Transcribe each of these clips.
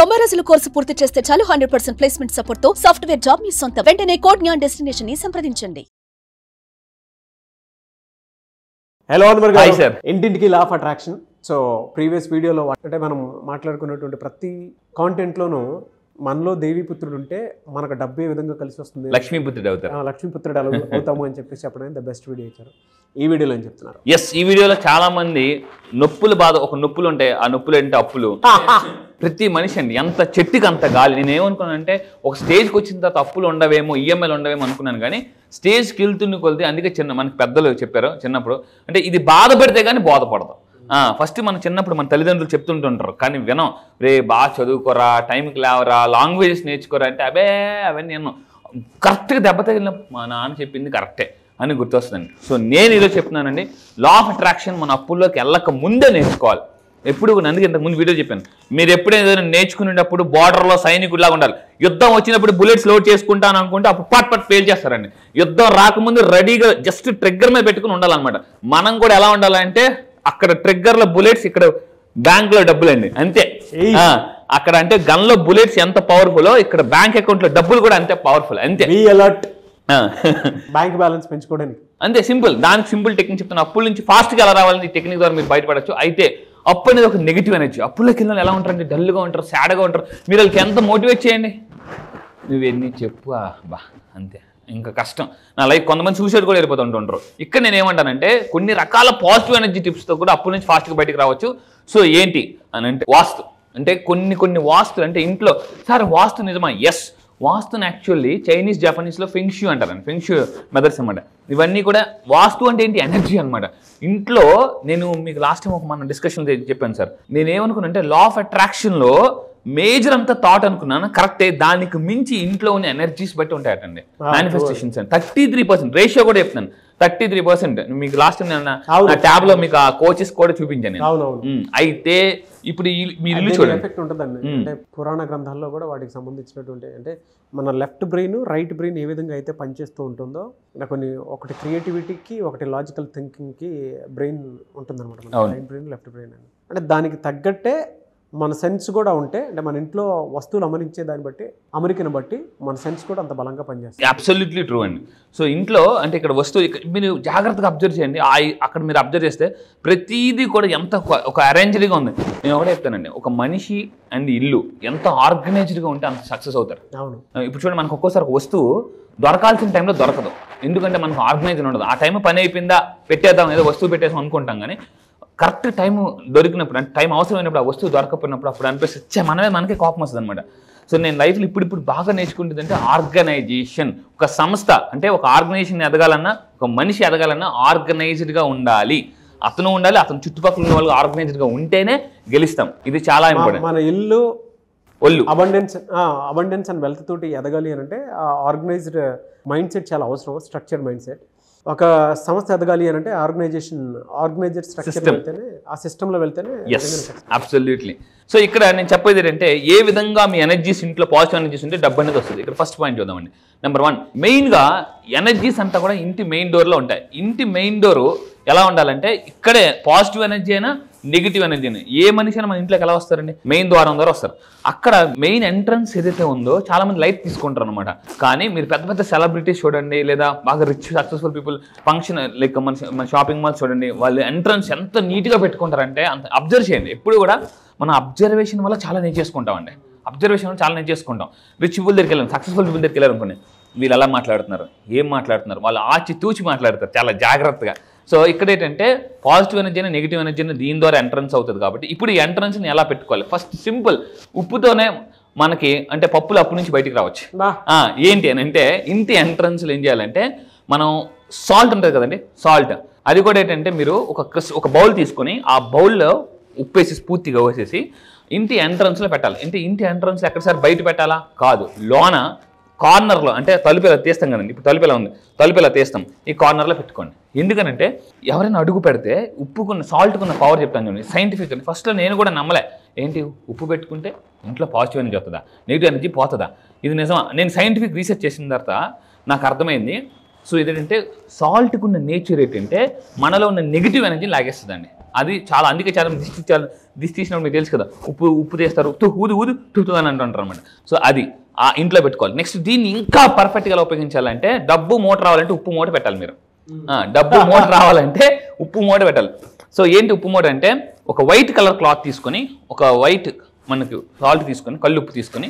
90 రోజుల కోర్సు పూర్తి చేస్తే చాలు 100% ప్లేస్మెంట్ సపోర్ట్ తో సాఫ్ట్వేర్ జాబ్ మీ సొంతం. వెంటనే కోడ్ జ్ఞాన్ డెస్టినేషన్ ని సంప్రదించండి. హలో అన్వర్ గారు, ఇంటింటికి law of attraction. So previous వీడియోలో అంటే మనం మాట్లాడుకున్నటువంటి ప్రతి కాంటెంట్లోనూ మనలో దేవీపుత్రుడు ఉంటే మనకు డబ్బు ఏ విధంగా కలిసి వస్తుంది, లక్ష్మీపుత్రుడు అవుతారు, లక్ష్మీపుత్రుడు అవుతాము అని చెప్పేసి చెప్పడం ద బెస్ట్ వీడియో ఇచ్చారు. ఈ వీడియోలో ఏం చెప్తున్నారు? ఎస్, ఈ వీడియోలో చాలా మంది నొప్పులు బాధ, ఒక నొప్పులు ఉంటాయి, ఆ నొప్పులు అంటే అప్పులు. ప్రతి మనిషి అండి, ఎంత చెట్టుకి అంత గాలి. నేను ఏమనుకున్నానంటే ఒక స్టేజ్కి వచ్చిన తర్వాత అప్పులు ఉండవేమో, ఈఎంఐలు ఉండవేమో అనుకున్నాను. కానీ స్టేజ్కి వెళ్తున్న కొలితే, అందుకే మనకి పెద్దలు చెప్పారు చిన్నప్పుడు, అంటే ఇది బాధపడితే కానీ బోధపడదు. ఫస్ట్ మన చిన్నప్పుడు మన తల్లిదండ్రులు చెప్తుంటుంటారు, కానీ వినం. రే బాగా చదువుకోరా, టైంకి లేవరా, లాంగ్వేజెస్ నేర్చుకోరా అంటే అవన్నీ నేను కరెక్ట్గా దెబ్బ తగిలిన మా నాన్న చెప్పింది కరెక్టే అని గుర్తొస్తుందండి. సో నేను ఈరోజు చెప్తున్నానండి, లా ఆఫ్ అట్రాక్షన్ మన అప్పుల్లోకి వెళ్ళక ముందే నేర్చుకోవాలి. ఎప్పుడు అందుకే ఇంతకు ముందు వీడియో చెప్పాను, మీరు ఎప్పుడైనా నేర్చుకునేటప్పుడు బార్డర్లో సైనికుడిలాగా ఉండాలి. యుద్ధం వచ్చినప్పుడు బుల్లెట్స్ లోడ్ చేసుకుంటాను అనుకుంటే అప్పుడు పట్ ఫెయిల్ చేస్తారండి. యుద్ధం రాకముందు రెడీగా జస్ట్ ట్రిగ్గర్ మీద పెట్టుకుని ఉండాలన్నమాట. మనం కూడా ఎలా ఉండాలంటే, అక్కడ ట్రిగ్గర్లో బుల్లెట్స్, ఇక్కడ బ్యాంక్లో డబ్బులండి, అంతే. అక్కడ అంటే గన్లో బుల్లెట్స్ ఎంత పవర్ఫుల్, ఇక్కడ బ్యాంక్ అకౌంట్లో డబ్బులు కూడా అంతే పవర్ఫుల్, అంతే. బ్యాంక్ బ్యాలెన్స్ పెంచుకోవడానికి అంతే సింపుల్. దానికి సింపుల్ టెక్నిక్ చెప్తాను. అప్పుల నుంచి ఫాస్ట్గా ఎలా రావాలని ఈ టెక్నిక్ ద్వారా మీరు బయటపడచ్చు. అయితే అప్పు అనేది ఒక నెగిటివ్ ఎనర్జీ. అప్పులోకి వెళ్ళిన ఎలా ఉంటారంటే డల్గా ఉంటారు, సాడ్గా ఉంటారు. మీరు వాళ్ళకి ఎంత మోటివేట్ చేయండి, నువ్వెన్ని చెప్పు బా అంతే, ఇంకా కష్టం నా లైఫ్. కొంతమంది సూసైడ్ కూడా వెళ్ళిపోతుంటారు. ఇక్కడ నేను ఏమంటానంటే, కొన్ని రకాల పాజిటివ్ ఎనర్జీ టిప్స్తో కూడా అప్పుల నుంచి ఫాస్ట్గా బయటకు రావచ్చు. సో ఏంటి అని అంటే, వాస్తు అంటే కొన్ని వాస్తులు అంటే ఇంట్లో, సార్ వాస్తు నిజమా? ఎస్, వాస్తుని యాక్చువల్లీ చైనీస్ జపనీస్లో ఫెంగ్షూ అంటారండి, ఫెంగ్షూ మెథడ్స్ అనమాట. ఇవన్నీ కూడా వాస్తు అంటే ఏంటి, ఎనర్జీ అనమాట. ఇంట్లో నేను మీకు లాస్ట్ టైం ఒక మన డిస్కషన్ చెప్పాను సార్. నేనేమనుకున్నా అంటే, లా ఆఫ్ అట్రాక్షన్లో మేజర్ అంతా థాట్ అనుకున్నాను కరెక్టే, దానికి మించి ఇంట్లో ఉన్న ఎనర్జీస్ బట్టి ఉంటాయటండి మేనిఫెస్టేషన్స్ అని. 33% రేషియో కూడా చెప్తాను. 33% మీకు లాస్ట్ టైం నేను ట్యాబ్ లో మీకు ఆ కోచెస్ కూడా చూపించాను. అయితే ఇప్పుడు మీరు ఇల్లు చూడండి, ఎఫెక్ట్ ఉంటుందండి. అంటే పురాణ గ్రంథాల్లో కూడా వాటికి సంబంధించినటువంటి, అంటే మన లెఫ్ట్ బ్రెయిన్ రైట్ బ్రెయిన్ ఏ విధంగా అయితే పనిచేస్తూ ఉంటుందో, ఒకటి క్రియేటివిటీకి, ఒకటి లాజికల్ థింకింగ్కి బ్రెయిన్ ఉంటుందన్నమాట. రైట్ బ్రెయిన్, లెఫ్ట్ బ్రెయిన్ అని. అంటే దానికి తగ్గట్టే మన సెన్స్ కూడా ఉంటే, అంటే మన ఇంట్లో వస్తువులు అమరించే దాన్ని బట్టి, అమెరికను బట్టి మన సెన్స్ కూడా అంత బలంగా పనిచేస్తుంది. అబ్సల్యూట్లీ ట్రూ అండి. సో ఇంట్లో అంటే ఇక్కడ వస్తువు మీరు జాగ్రత్తగా అబ్జర్వ్ చేయండి. అక్కడ మీరు అబ్జర్వ్ చేస్తే ప్రతిదీ కూడా ఎంత ఒక అరేంజ్డ్గా ఉంది. నేను ఒకటే చెప్తానండి, ఒక మనిషి అండ్ ఇల్లు ఎంత ఆర్గనైజ్డ్గా ఉంటే అంత సక్సెస్ అవుతారు. అవును. ఇప్పుడు చూడండి, మనకు ఒక్కోసారి ఒక వస్తువు దొరకాల్సిన టైంలో దొరకదు, ఎందుకంటే మనకు ఆర్గనైజ్ ఉండదు. ఆ టైం పని అయిపోయిందా, పెట్టేద్దాం, ఏదో వస్తువు పెట్టేసాం అనుకుంటాం. కానీ కరెక్ట్ టైం దొరికినప్పుడు, అంటే టైం అవసరమైనప్పుడు, ఆ వస్తువు దొరకపోయినప్పుడు అప్పుడు అనిపిస్తే మనకే కోపం వస్తుంది అనమాట. సో నేను లైఫ్లో ఇప్పుడు బాగా నేర్చుకుంటుంది అంటే ఆర్గనైజేషన్. ఒక సంస్థ అంటే ఒక ఆర్గనైజేషన్ ఎదగాలన్నా, ఒక మనిషి ఎదగాలన్నా ఆర్గనైజ్డ్గా ఉండాలి. అతను ఉండాలి, అతను చుట్టుపక్కల ఉన్న వాళ్ళు ఆర్గనైజ్డ్గా ఉంటేనే గెలుస్తాం. ఇది చాలా ఇంపార్టెంట్. మన ఇల్లు అబండెన్స్ అండ్ వెల్త్ తోటి ఎదగాలి అని అంటే ఆర్గనైజ్డ్ మైండ్ సెట్ చాలా అవసరం, స్ట్రక్చర్ మైండ్ సెట్. ఒక సంస్థ ఎదగాలి అని అంటే ఆర్గనైజ్డ్ స్ట్రక్చర్ వెళ్తేనే, ఆ సిస్టంలో వెళ్తేనే. అబ్సల్యూట్లీ. సో ఇక్కడ నేను చెప్పేది ఏంటంటే, ఏ విధంగా మీ ఎనర్జీస్ ఇంట్లో పాజిటివ్ ఎనర్జీస్ ఉంటే డబ్బు అనేది వస్తుంది. ఇక్కడ ఫస్ట్ పాయింట్ చూద్దామండి. నెంబర్ 1, మెయిన్గా ఎనర్జీస్ అంతా కూడా ఇంటి మెయిన్ డోర్లో ఉంటాయి. ఇంటి మెయిన్ డోరు ఎలా ఉండాలంటే, ఇక్కడే పాజిటివ్ ఎనర్జీ అయినా నెగిటివ్ ఎనర్జీ అయినా, ఏ మనిషి అయినా మన ఇంట్లోకి ఎలా వస్తారండి, మెయిన్ ద్వారం ద్వారా వస్తారు. అక్కడ మెయిన్ ఎంట్రన్స్ ఏదైతే ఉందో చాలా మంది లైట్ తీసుకుంటారు అనమాట. కానీ మీరు పెద్ద పెద్ద సెలబ్రిటీస్ చూడండి, లేదా బాగా rich successful people function like మన షాపింగ్ మాల్స్ చూడండి, వాళ్ళు ఎంట్రన్స్ ఎంత నీట్గా పెట్టుకుంటారంటే అంత అబ్జర్వ్ చేయండి. ఎప్పుడు కూడా మన అబ్జర్వేషన్ వల్ల చాలా నేర్చేసుకుంటామండి. అబ్జర్వేషన్ వల్ల చాలా నేర్చేసుకుంటాం. రిచ్ పీపుల్ దగ్గరికి వెళ్ళాం, సక్సెస్ఫుల్ పీపుల్ దగ్గరికి వెళ్ళారు అనుకోండి, వీళ్ళు ఎలా మాట్లాడుతున్నారు, ఏం మాట్లాడుతున్నారు, వాళ్ళు ఆచి తూచి మాట్లాడతారు చాలా జాగ్రత్తగా. సో ఇక్కడ ఏంటంటే పాజిటివ్ ఎనర్జీ అయినా నెగిటివ్ ఎనర్జీ అయినా దీని ద్వారా ఎంట్రన్స్ అవుతుంది. కాబట్టి ఇప్పుడు ఈ ఎంట్రన్స్ని ఎలా పెట్టుకోవాలి? ఫస్ట్ సింపుల్, ఉప్పుతోనే మనకి అంటే పప్పులు అప్పు నుంచి బయటికి రావచ్చు. ఏంటి అని అంటే, ఇంటి ఎంట్రన్స్లో ఏం చేయాలంటే, మనం సాల్ట్ ఉంటుంది కదండి, సాల్ట్, అది కూడా ఏంటంటే మీరు ఒక బౌల్ తీసుకొని ఆ బౌల్లో ఉప్పు వేసి పూర్తిగా వేసేసి ఇంటి ఎంట్రన్స్లో పెట్టాలి. ఇంటి ఎంట్రన్స్లో ఎక్కడ సార్ బయట పెట్టాలా? కాదు, లోన కార్నర్లో, అంటే తలుపు ఇలా తీస్తాం కదండి, ఇప్పుడు తలుపు ఇలా ఉంది, తలుపు ఇలా తీస్తాం, ఈ కార్నర్లో పెట్టుకోండి. ఎందుకనంటే ఎవరైనా అడుగు పెడితే సాల్ట్కున్న పవర్ చెప్తాను చూడండి, సైంటిఫిక్. ఫస్ట్లో నేను కూడా నమ్మలే, ఏంటి ఉప్పు పెట్టుకుంటే ఇంట్లో పాజిటివ్ ఎనర్జీ వస్తుందా, నెగిటివ్ ఎనర్జీ పోతుందా, ఇది నిజమా? నేను సైంటిఫిక్ రీసెర్చ్ చేసిన తర్వాత నాకు అర్థమైంది. సో ఇదేంటంటే సాల్ట్కున్న నేచర్ ఏంటంటే మనలో ఉన్న నెగిటివ్ ఎనర్జీ లాగేస్తుందండి. అది చాలా అందుకే చాలా దిష్టి తీసినప్పుడు మీకు తెలుసు కదా, ఉప్పు తీస్తారు, ఊదు అని అంటుంటారు అనమాట. సో అది ఆ ఇంట్లో పెట్టుకోవాలి. నెక్స్ట్ దీన్ని ఇంకా పర్ఫెక్ట్గా ఉపయోగించాలంటే డబ్బు మూట రావాలంటే ఉప్పు మూట పెట్టాలి మీరు. డబ్బు మూట రావాలంటే ఉప్పు మూట పెట్టాలి. సో ఏంటి ఉప్పు మూట అంటే, ఒక వైట్ కలర్ క్లాత్ తీసుకొని, ఒక వైట్ మనకు సాల్ట్ తీసుకొని, కళ్ళు ఉప్పు తీసుకొని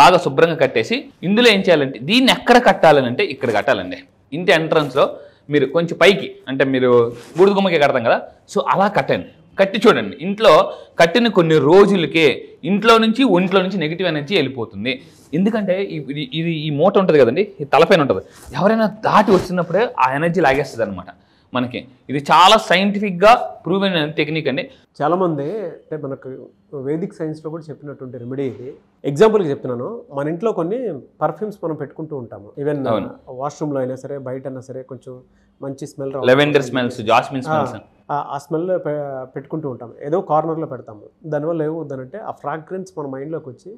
బాగా శుభ్రంగా కట్టేసి, ఇందులో ఏం చేయాలంటే దీన్ని ఎక్కడ కట్టాలనంటే ఇక్కడ కట్టాలండి. ఇంటి ఎంట్రన్స్లో మీరు కొంచెం పైకి, అంటే మీరు బూడిద గుమ్మకి కడతాం కదా, సో అలా కట్టండి. కట్టి చూడండి. ఇంట్లో కట్టిన కొన్ని రోజులకే ఇంట్లో నుంచి ఒంట్లో నుంచి నెగిటివ్ ఎనర్జీ వెళ్ళిపోతుంది. ఎందుకంటే ఇది ఈ మూట ఉంటుంది కదండి, ఈ తలపైన ఉంటుంది, ఎవరైనా దాటి వచ్చినప్పుడే ఆ ఎనర్జీ లాగేస్తుంది అనమాట మనకి. ఇది చాలా సైంటిఫిక్గా ప్రూవెన్ టెక్నిక్ అండి. చాలామంది అంటే మనకు వేదిక్ సైన్స్లో కూడా చెప్పినటువంటి రెమెడీ ఇది. ఎగ్జాంపుల్కి చెప్తున్నాను, మన ఇంట్లో కొన్ని పర్ఫ్యూమ్స్ మనం పెట్టుకుంటూ ఉంటాము. ఈవెన్ వాష్రూమ్లో అయినా సరే, బయట అయినా సరే, కొంచెం మంచి smell, lavender smells, jasmine smells, ఆ స్మెల్ పెట్టుకుంటూ ఉంటాము. ఏదో కార్నర్లో పెడతాము. దానివల్ల ఏమవుతుందంటే ఆ ఫ్రాగ్రెన్స్ మన మైండ్లోకి వచ్చి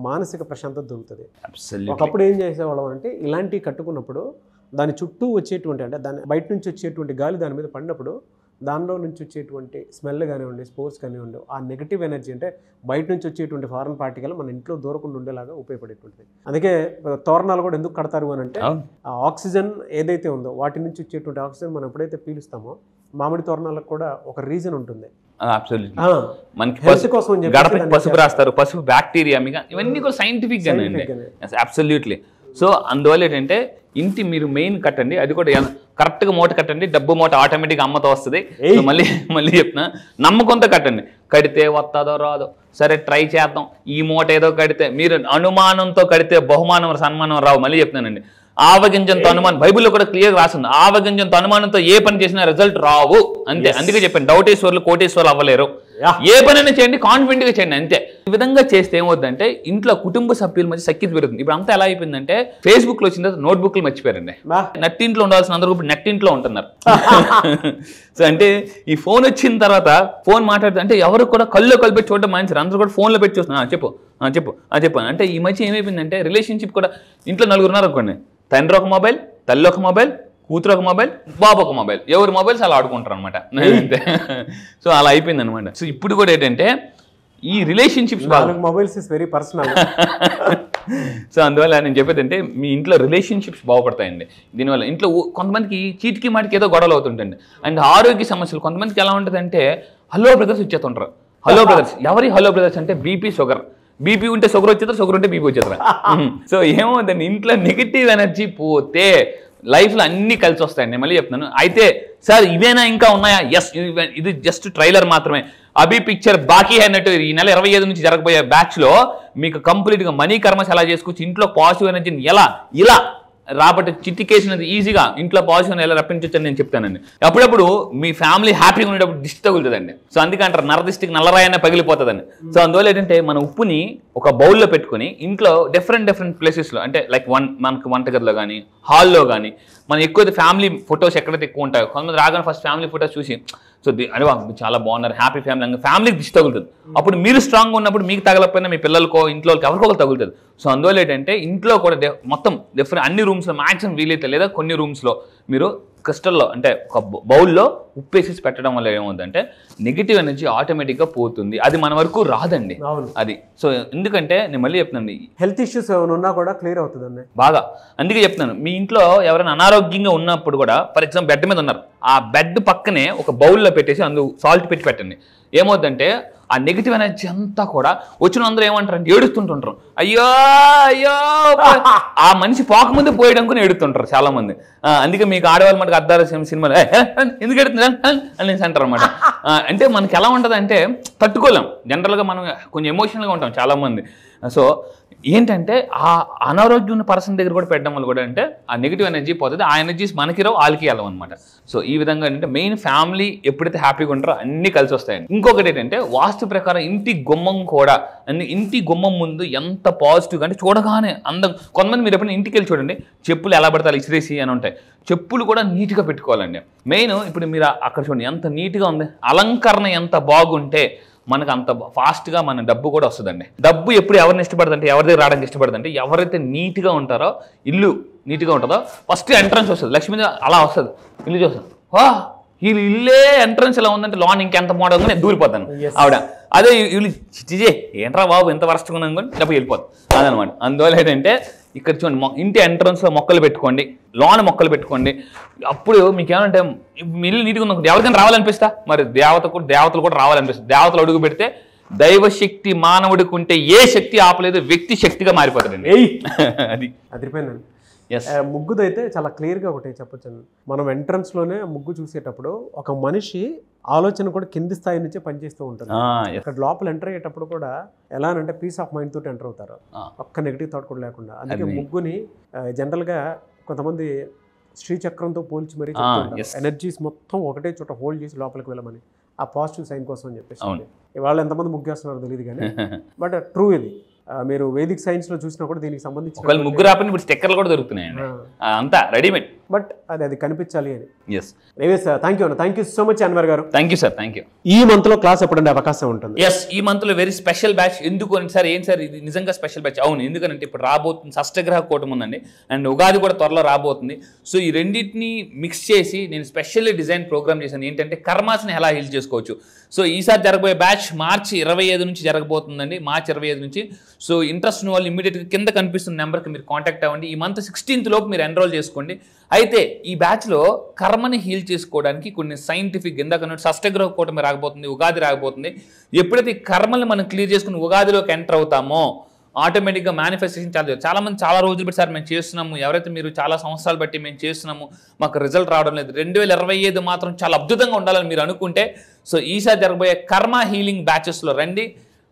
మానసిక ప్రశాంతత దొరుకుతుంది. ఒకప్పుడు ఏం చేసేవాళ్ళం అంటే, ఇలాంటివి కట్టుకున్నప్పుడు దాని చుట్టూ వచ్చేటువంటి, అంటే దాని బయట నుంచి వచ్చేటువంటి గాలి దాని మీద పడినప్పుడు దానిలో నుంచి వచ్చేటువంటి స్మెల్ కానివ్వండి, స్పోర్ట్స్ కానివ్వండి, ఆ నెగిటివ్ ఎనర్జీ అంటే బయట నుంచి వచ్చేటువంటి ఫారెన్ పార్టికల్ మన ఇంట్లో దూరకుండా ఉండేలాగా ఉపయోగపడేటువంటిది. అందుకే తోరణాలు కూడా ఎందుకు కడతారు అని అంటే, ఆ ఆక్సిజన్ ఏదైతే ఉందో వాటి నుంచి వచ్చేటువంటి ఆక్సిజన్ మనం ఎప్పుడైతే పీలుస్తామో, మామిడి తోరణాలకు కూడా ఒక రీజన్ ఉంటుంది. మనకి పసుపు రాస్తారు, పసుపు బ్యాక్టీరియా, ఇవన్నీ కూడా సైంటిఫిక్ గానే. అబ్సల్యూట్లీ. సో అందువల్ల ఏంటంటే ఇంటి మీరు మెయిన్ కట్టండి, అది కూడా కరెక్ట్గా మూట కట్టండి. డబ్బు మూట ఆటోమేటిక్గా అమ్మతో వస్తుంది. మళ్ళీ చెప్తున్నా, నమ్మకంతో కట్టండి. కడితే వస్తుందో రాదో సరే ట్రై చేద్దాం, ఈ మూట ఏదో కడితే, మీరు అనుమానంతో కడితే బహుమానం సన్మానం రావు. మళ్ళీ చెప్తున్నానండి, ఆవగింజంతో అనుమానం, బైబిల్లో కూడా క్లియర్గా రాస్తుంది, ఆవగింజంతో అనుమానంతో ఏ పని చేసినా రిజల్ట్ రావు అంతే. అందుకే చెప్పాను, డౌటేశ్వర్లు కోటేశ్వర్లు అవ్వలేరు. ఏ పనైనా చేయండి, కాన్ఫిడెంట్ గా చేయండి అంతే. ఈ విధంగా చేస్తే ఏమవుతుందంటే ఇంట్లో కుటుంబ సభ్యుల మధ్య సఖ్యత పెరుగుతుంది. ఇప్పుడు అంతా ఎలా అయిపోయిందంటే, ఫేస్బుక్ లో వచ్చిన తర్వాత నోట్బుక్లు మర్చిపోయారండి. నట్టింట్లో ఉండాల్సిన అందరూ ఇప్పుడు నెట్టింట్లో ఉంటున్నారు. సో అంటే ఈ ఫోన్ వచ్చిన తర్వాత ఫోన్ మాట్లాడుతూ అంటే ఎవరు కూడా కళ్ళు పెట్టి చూడడం మానేశారు. అందరూ కూడా ఫోన్లో పెట్టి చూస్తున్నారు. చెప్పు అంటే ఈ మధ్య ఏమైపోయిందంటే, రిలేషన్షిప్ కూడా ఇంట్లో నలుగురు ఉన్నారు అనుకోండి, తండ్రి ఒక మొబైల్, తల్లి ఒక మొబైల్, కూతురు ఒక మొబైల్, బాబు ఒక మొబైల్, ఎవరి మొబైల్స్ అలా ఆడుకుంటారు అనమాట. సో అలా అయిపోయింది అనమాట. సో ఇప్పుడు కూడా ఏంటంటే ఈ relationships mobiles is very personal. So అందువల్ల నేను చెప్పేది అంటే, మీ ఇంట్లో రిలేషన్షిప్స్ బాగుపడతాయండి దీనివల్ల. ఇంట్లో కొంతమందికి చీటికి మాటికి ఏదో గొడవలు అవుతుంటండి. అండ్ ఆరోగ్య సమస్యలు కొంతమందికి ఎలా ఉంటుందంటే, హలో బ్రదర్స్ వచ్చేస్తుంటారు. హలో బ్రదర్స్ ఎవరి హలో బ్రదర్స్ అంటే బీపీ, షుగర్. బీపీ ఉంటే షుగర్ వచ్చేస్తారు, షుగర్ ఉంటే బీపీ వచ్చేస్తారు. సో ఏమవుతుంది, ఇంట్లో నెగిటివ్ ఎనర్జీ పోతే లైఫ్లో అన్నీ కలిసి వస్తాయండి. మళ్ళీ చెప్తున్నాను. అయితే సార్ ఇవేనా ఇంకా ఉన్నాయా? ఎస్, ఇది జస్ట్ ట్రైలర్ మాత్రమే. అభి పిక్చర్ బాకీ అన్నట్టు ఈ నెల 25 నుంచి జరగబోయే బ్యాచ్లో మీకు కంప్లీట్గా మనీ కర్మస్ ఎలా చేసుకోవచ్చు, ఇంట్లో పాజిటివ్ ఎనర్జీని ఇలా రాబట్టి చిట్టికేసినది ఈజీగా ఇంట్లో పాజిటివ్ ఎలా రప్పించవచ్చు అని నేను చెప్తానండి. అప్పుడప్పుడు మీ ఫ్యామిలీ హ్యాపీగా ఉండేటప్పుడు దిష్టి తగులుతుందండి. సో అందుకే అంటారు నరదిష్టికి నల్లరాయనే పగిలిపోతుందండి. సో అందువల్ల ఏంటంటే, మన ఉప్పుని ఒక బౌల్లో పెట్టుకుని ఇంట్లో డిఫరెంట్ ప్లేసెస్లో, అంటే లైక్ మనకు వంటగదిలో కానీ, హాల్లో కానీ, మనం ఎక్కువ ఫ్యామిలీ ఫొటోస్ ఎక్కడైతే ఎక్కువ ఉంటాయో, కొంతమంది రాగానే ఫస్ట్ ఫ్యామిలీ ఫొటోస్ చూసి సో అరే చాలా బాగున్నారు, హ్యాపీ ఫ్యామిలీ, ఫ్యామిలీకి దిష్టి తగులుతుంది. అప్పుడు మీరు స్ట్రాంగ్గా ఉన్నప్పుడు మీకు తగలకపోయినా మీ పిల్లలకో ఇంట్లో ఎవరికొకరు తగులుతుంది. సో అందువల్ల ఏంటంటే ఇంట్లో కూడా మొత్తం డిఫరెంట్ అన్ని రూమ్స్లో మ్యాక్సిమం వీలైతే లేదా కొన్ని రూమ్స్లో మీరు క్రిస్టల్లో, అంటే ఒక బౌల్లో ఉప్పేసి పెట్టడం వల్ల ఏమవుతుందంటే నెగిటివ్ ఎనర్జీ ఆటోమేటిక్గా పోతుంది. అది మన వరకు రాదండి అది. సో ఎందుకంటే నేను మళ్ళీ చెప్తున్నాను, హెల్త్ ఇష్యూస్ ఏమైనా ఉన్నా కూడా క్లియర్ అవుతుందండి బాగా. అందుకే చెప్తున్నాను, మీ ఇంట్లో ఎవరైనా అనారోగ్యంగా ఉన్నప్పుడు కూడా, ఫర్ ఎగ్జాంపుల్ బెడ్ మీద ఉన్నారు, ఆ బెడ్ పక్కనే ఒక బౌల్లో పెట్టేసి అందులో సాల్ట్ పెట్టి పెట్టండి. ఏమవుతుందంటే ఆ నెగిటివ్ ఎనర్జీ అంతా కూడా వచ్చిన అందరూ ఏమంటారు అంటే ఏడుస్తుంటుంటారు. అయ్యో ఆ మనిషి పోకముందు పోయడానికి ఏడుతుంటారు చాలా మంది. అందుకే మీకు ఆడవాళ్ళు మనకు అద్దాల సినిమాలు ఎందుకు ఎడుతున్నారు అని అంటారు అనమాట. అంటే మనకి ఎలా ఉంటుంది అంటే తట్టుకోలేం, జనరల్గా మనం కొంచెం ఎమోషనల్గా ఉంటాం చాలా మంది. సో ఏంటంటే ఆ అనారోగ్యం ఉన్న పర్సన్ దగ్గర కూడా పెట్టడం వల్ల కూడా అంటే ఆ నెగిటివ్ ఎనర్జీ పోతుంది. ఆ ఎనర్జీస్ మనకి రావు, వాళ్ళకి వెళ్ళవు అనమాట. సో ఈ విధంగా ఏంటంటే మెయిన్ ఫ్యామిలీ ఎప్పుడైతే హ్యాపీగా ఉంటారో అన్నీ కలిసి వస్తాయండి. ఇంకొకటి ఏంటంటే వాస్తు ప్రకారం ఇంటి గుమ్మం కూడా, ఇంటి గుమ్మం ముందు ఎంత పాజిటివ్గా అంటే చూడగానే అందం. కొంతమంది మీరు ఎప్పుడైనా ఇంటికి వెళ్ళి చూడండి, చెప్పులు ఎలా పడతారు ఇసిరేసి అని ఉంటాయి. చెప్పులు కూడా నీట్గా పెట్టుకోవాలండి. మెయిన్ ఇప్పుడు మీరు అక్కడ చూడండి ఎంత నీట్గా ఉంది, అలంకరణ ఎంత బాగుంటే మనకు అంత ఫాస్ట్గా మన డబ్బు కూడా వస్తుందండి. డబ్బు ఎప్పుడు ఎవరిని ఇష్టపడుతుంటే, ఎవరి దగ్గర రావడానికి ఇష్టపడుతుంటే ఎవరైతే నీట్గా ఉంటారో, ఇల్లు నీట్గా ఉంటుందో ఫస్ట్ ఎంట్రన్స్ వస్తుంది, లక్ష్మీ అలా వస్తుంది, ఇల్లు చూస్తుంది, వా వీళ్ళు ఇల్లే ఎంట్రన్స్ ఇలా ఉందంటే లోన్ ఇంకెంత మోడల్ నేను దూరిపోతాను ఆవిడ. అదే వీళ్ళు చిజే ఏంట్రా బాబు ఎంత వరస్ట్గా ఉన్నాను కానీ డబ్బు వెళ్ళిపోతాను అదనమాట. అందువల్ల ఏంటంటే ఇక్కడ చూడండి, ఇంటి ఎంట్రన్స్లో మొక్కలు పెట్టుకోండి, లోన్ మొక్కలు పెట్టుకోండి. అప్పుడు మీకు ఏమంటే ఇల్లు నీట్గా ఉన్న ఎవరికైనా రావాలనిపిస్తా, మరి దేవతలు కూడా రావాలనిపిస్తుంది. దేవతలు అడుగు పెడితే దైవశక్తి మానవుడికి ఉంటే ఏ శక్తి ఆపలేదు, వ్యక్తి శక్తిగా మారిపోతాడండి. అది అదిరిపోయిందండి. ముగ్గుదైతే చాలా క్లియర్గా ఒకటి చెప్పొచ్చు. మనం ఎంట్రన్స్లోనే ముగ్గు చూసేటప్పుడు ఒక మనిషి ఆలోచన కూడా కింది స్థాయి నుంచే పనిచేస్తూ ఉంటుంది. అక్కడ లోపల ఎంటర్ అయ్యేటప్పుడు కూడా ఎలా అంటే పీస్ ఆఫ్ మైండ్ తోటి ఎంటర్ అవుతారు, ఒక్క నెగిటివ్ థాట్ కూడా లేకుండా. అందుకే ముగ్గుని జనరల్గా కొంతమంది శ్రీచక్రంతో పోల్చి మరీ ఎనర్జీస్ మొత్తం ఒకటే చోట హోల్డ్ చేసి లోపలికి వెళ్ళమని, ఆ పాజిటివ్ సైన్ కోసం అని చెప్పేసి. ఇవాళ ఎంతమంది ముగ్గేస్తున్నారో తెలియదు కానీ బట్ ట్రూ ఇది. మీరు వేదిక్ సైన్స్ లో చూసినా కూడా దీనికి సంబంధించి ముగ్గురు ఆపని ఇప్పుడు స్టిక్కర్లు కూడా దొరుకుతున్నాయండి, అంతా రెడీమేడ్. బట్ అది కనిపించాలి అని. Thank you so much Anwar గారు. Thank you sir, thank you. ఈ మంత్ లో క్లాస్ ఎప్పుడంటే అవకాశం ఉంటుంది? ఎస్, ఈ మంత్ లో వెరీ స్పెషల్ బ్యాచ్. ఎందుకు అని సార్, ఏం సార్ ఇది నిజంగా స్పెషల్ బ్యాచ్? అవును, ఎందుకంటే ఇప్పుడు రాబోతుంది షష్టగ్రహ కూటమి ఉందండి, అండ్ ఉగాది కూడా త్వరలో రాబోతుంది. సో ఈ రెండింటిని మిక్స్ చేసి నేను స్పెషల్లీ డిజైన్ ప్రోగ్రామ్ చేశాను. ఏంటంటే కర్మాస్ని ఎలా హీల్ చేసుకోవచ్చు. సో ఈసారి జరగబోయే బ్యాచ్ మార్చి 25 నుంచి జరగబోతుందండి, మార్చి 25 నుంచి. సో ఇంట్రెస్ట్ ఉన్న వాళ్ళు ఇమీడియట్గా కింద కనిపిస్తున్న నెంబర్కి మీరు కాంటాక్ట్ అవ్వండి. ఈ మంత్ 16th లోపు మీరు ఎన్రోల్ చేసుకోండి. అయితే ఈ బ్యాచ్లో కర్మని హీల్ చేసుకోవడానికి కొన్ని సైంటిఫిక్, ఇందాక షష్టగ్రహ కూటమి రాకపోతుంది, ఉగాది రాకపోతుంది. ఎప్పుడైతే ఈ కర్మల్ని మనం క్లియర్ చేసుకుని ఉగాదిలోకి ఎంటర్ అవుతామో ఆటోమేటిక్గా మేనిఫెస్టేషన్ చాలా మంది చాలా రోజులు బట్టి సార్ మేము చేస్తున్నాము, ఎవరైతే మీరు చాలా సంవత్సరాలు బట్టి మేము చేస్తున్నాము, మాకు రిజల్ట్ రావడం లేదు, 2025 మాత్రం చాలా అద్భుతంగా ఉండాలని మీరు అనుకుంటే సో ఈసారి జరగబోయే కర్మ హీలింగ్ బ్యాచెస్లో రండి.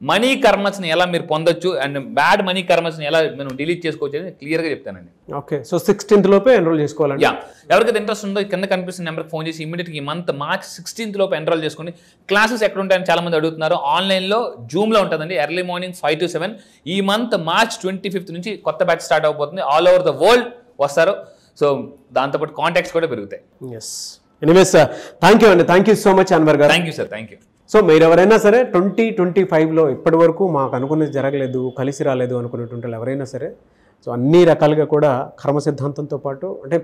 మనీ కర్మస్ని ఎలా మీరు పొందొచ్చు అండ్ బ్యాడ్ మనీ కర్మస్ని ఎలా మనం డిలీట్ చేసుకోవచ్చు అనేది క్లియర్గా చెప్తానండి. ఓకే, సో 16th లోపే ఎన్రోల్ చేసుకోవాలండి. ఎవరికైతే ఇంట్రెస్ట్ ఉందో కింద కనిపిస్తున్న నెంబర్కి ఫోన్ చేసి ఇమీడియట్గా ఈ మంత్ మార్చ్ 16th లోపు ఎన్రోల్ చేసుకోండి. క్లాసెస్ ఎక్కడ ఉంటాయని చాలా మంది అడుగుతున్నారు. ఆన్లైన్లో జూమ్లో ఉంటుందండి, ఎర్లీ మార్నింగ్ 5 to 7. ఈ మంత్ మార్చ్ 25th నుంచి కొత్త బ్యాచ్ స్టార్ట్ అవబోతుంది. ఆల్ ఓవర్ ద వరల్డ్ వస్తారు. సో దాంతోపాటు కాంటాక్ట్స్ కూడా పెరుగుతాయి. ఎనీవేస్ థ్యాంక్ యూ అండి, thank you so much Anwar గారు. Thank you sir, thank you. So మీరు ఎవరైనా సరే 2025లో ఇప్పటి వరకు మాకు అనుకున్నది జరగలేదు, కలిసి రాలేదు అనుకునేటువంటి వాళ్ళు ఎవరైనా సరే, సో అన్ని రకాలుగా కూడా కర్మ సిద్ధాంతంతో పాటు అంటే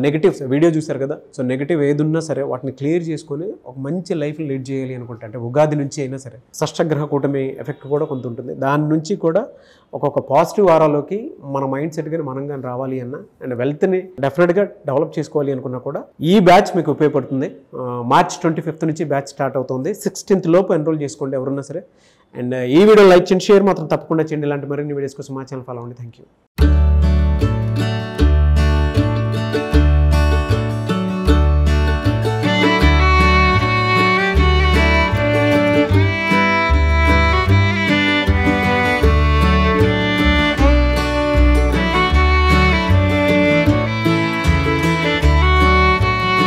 నెగిటివ్స్ వీడియో చూశారు కదా, సో నెగిటివ్ ఏది ఉన్నా సరే వాటిని క్లియర్ చేసుకొని ఒక మంచి లైఫ్ లీడ్ చేయాలి అనుకుంటే, అంటే ఉగాది నుంచి అయినా సరే షష్టగ్రహ కూటమి ఎఫెక్ట్ కూడా కొంత ఉంటుంది. దాని నుంచి కూడా ఒక్కొక్క పాజిటివ్ వారాలోకి మన మైండ్ సెట్ కానీ మనం కానీ రావాలి అన్న అండ్ వెల్త్ని డెఫినెట్గా డెవలప్ చేసుకోవాలి అనుకున్నా కూడా ఈ బ్యాచ్ మీకు ఉపయోగపడుతుంది. మార్చ్ 25th నుంచి బ్యాచ్ స్టార్ట్ అవుతుంది. 16th లోపు ఎన్రోల్ చేసుకోండి ఎవరున్నా సరే. అండ్ ఈ వీడియో లైక్ చేయండి, షేర్ మాత్రం తప్పకుండా చేయండి. ఇలాంటి మరిన్ని వీడియోస్ కోసం మా ఛానల్ ఫాలో అవ్వండి. Thank you.